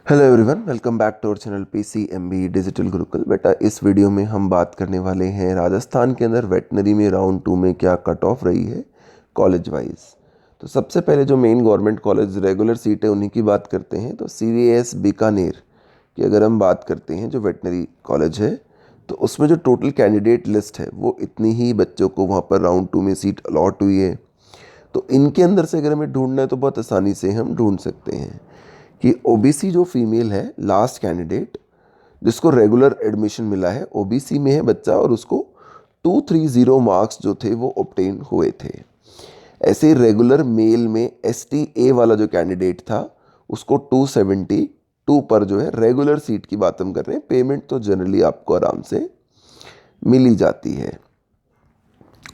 Hello everyone, welcome back to our channel PCMB digital Gurukul. बेटा, इस video में हम बात करने वाले हैं राजस्थान के अंदर वेटनरी में राउंड 2 में क्या कट ऑफ रही है कॉलेज वाइज। तो सबसे पहले जो main government college regular seat है उन्हीं की बात करते हैं। तो CVS बीकानेर की अगर हम बात करते हैं, जो वेटनरी कॉलेज है, तो उसमें जो टोटल कैंडिडेट लिस्ट है वो इतनी ही बच्चों को वहाँ पर राउंड 2 में सीट अलॉट हुई है। तो इनके अंदर से अगर हमें ढूंढना है तो बहुत आसानी से हम ढूंढ सकते हैं कि OBC जो फीमेल है, लास्ट कैंडिडेट जिसको रेगुलर एडमिशन मिला है, OBC में है बच्चा और उसको 230 मार्क्स जो थे वो ऑब्टेन हुए थे। ऐसे रेगुलर मेल में STA वाला जो कैंडिडेट था उसको 272 पर जो है रेगुलर सीट की बात हम कर रहे हैं। पेमेंट तो जनरली आपको आराम से मिल ही जाती है।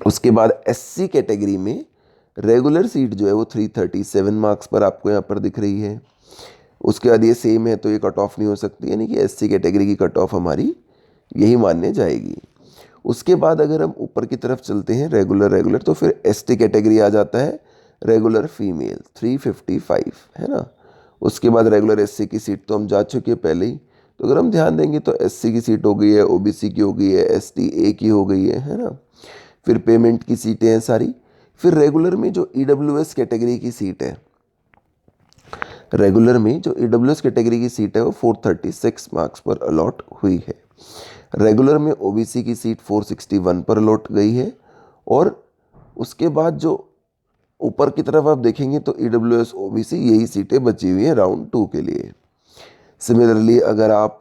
उसके बाद SC कैटेगरी में रेगुलर सीट जो है वो 337 मार्क्स पर आपको यहाँ पर दिख रही है। उसके बाद ये सेम है तो ये कट ऑफ नहीं हो सकती, यानी कि SC कैटेगरी की कट ऑफ हमारी यही मानने जाएगी। उसके बाद अगर हम ऊपर की तरफ चलते हैं रेगुलर तो फिर ST कैटेगरी आ जाता है, रेगुलर फीमेल 355 है ना। उसके बाद रेगुलर SC की सीट तो हम जा चुके हैं पहले ही। तो अगर हम ध्यान देंगे तो SC की सीट हो गई है, OBC की हो गई है, STA की हो गई है ना। फिर पेमेंट की सीटें हैं सारी। फिर रेगुलर में जो EWS कैटेगरी की सीट है, रेगुलर में जो EWS कैटेगरी की सीट है वो 436 मार्क्स पर अलॉट हुई है। रेगुलर में OBC की सीट 461 पर अलॉट गई है। और उसके बाद जो ऊपर की तरफ आप देखेंगे तो EWS OBC यही सीटें बची हुई हैं राउंड 2 के लिए। सिमिलरली अगर आप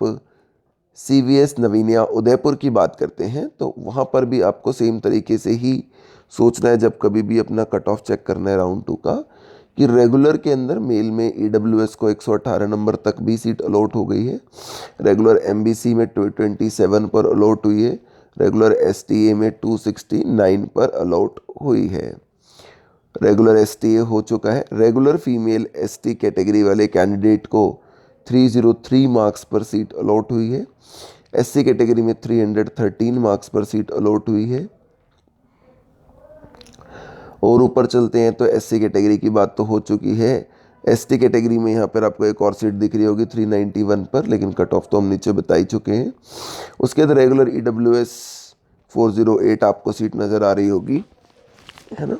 CVS नवीनिया उदयपुर की बात करते हैं तो वहाँ पर भी आपको सेम तरीके से ही सोचना है जब कभी भी अपना कट ऑफ चेक करना है राउंड 2 का, कि रेगुलर के अंदर मेल में EWS को 118 नंबर तक भी सीट अलॉट हो गई है। रेगुलर MBC में 227 पर अलॉट हुई है। रेगुलर STA में 269 पर अलॉट हुई है। रेगुलर STA हो चुका है। रेगुलर फीमेल ST कैटेगरी वाले कैंडिडेट को 303 मार्क्स पर सीट अलॉट हुई है। SC कैटेगरी में 313 मार्क्स पर सीट अलॉट हुई है। और ऊपर चलते हैं तो SC कैटेगरी की बात तो हो चुकी है। ST कैटेगरी में यहाँ पर आपको एक और सीट दिख रही होगी 391 पर, लेकिन कट ऑफ तो हम नीचे बता ही चुके हैं। उसके बाद रेगुलर EWS 408 आपको सीट नज़र आ रही होगी, है ना।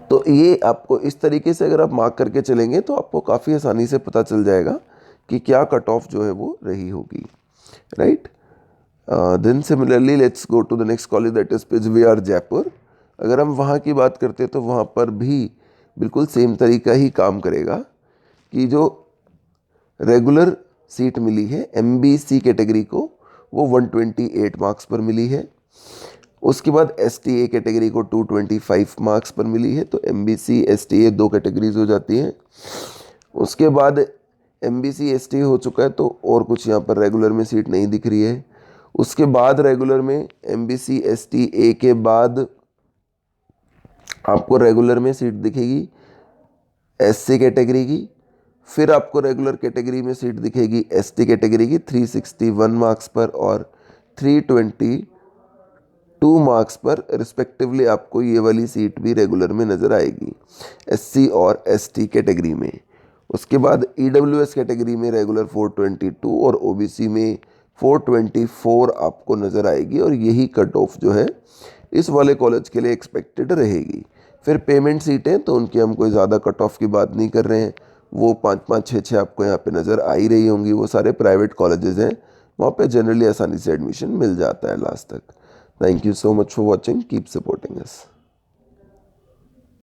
तो ये आपको इस तरीके से अगर आप मार्क करके चलेंगे तो आपको काफ़ी आसानी से पता चल जाएगा कि क्या कट ऑफ जो है वो रही होगी, right. Then similarly let's go to the next college, that is PGVR Jaipur. अगर हम वहाँ की बात करते हैं तो वहाँ पर भी बिल्कुल सेम तरीका ही काम करेगा कि जो रेगुलर सीट मिली है MBC कैटेगरी को वो 128 मार्क्स पर मिली है। उसके बाद STA कैटेगरी को 225 मार्क्स पर मिली है। तो MBC STA दो कैटेगरीज हो जाती हैं। उसके बाद MBC STA हो चुका है तो और कुछ यहाँ पर रेगुलर में सीट नहीं दिख रही है। उसके बाद रेगुलर में MBC STA के बाद आपको रेगुलर में सीट दिखेगी SC कैटेगरी की। फिर आपको रेगुलर कैटेगरी में सीट दिखेगी ST कैटेगरी की 361 मार्क्स पर और 322 मार्क्स पर रिस्पेक्टिवली आपको ये वाली सीट भी रेगुलर में नज़र आएगी SC और ST कैटेगरी में। उसके बाद EWS कैटेगरी में रेगुलर 422 और OBC में 424 आपको नज़र आएगी। और यही कट ऑफ जो है इस वाले कॉलेज के लिए एक्सपेक्टेड रहेगी। फिर पेमेंट सीटें तो उनकी हम कोई ज़्यादा कट ऑफ की बात नहीं कर रहे हैं, वो 5-5, 6-6 आपको यहाँ पे नज़र आ ही रही होंगी। वो सारे प्राइवेट कॉलेजेस हैं, वहाँ पे जनरली आसानी से एडमिशन मिल जाता है लास्ट तक। Thank you so much for watching, keep supporting us.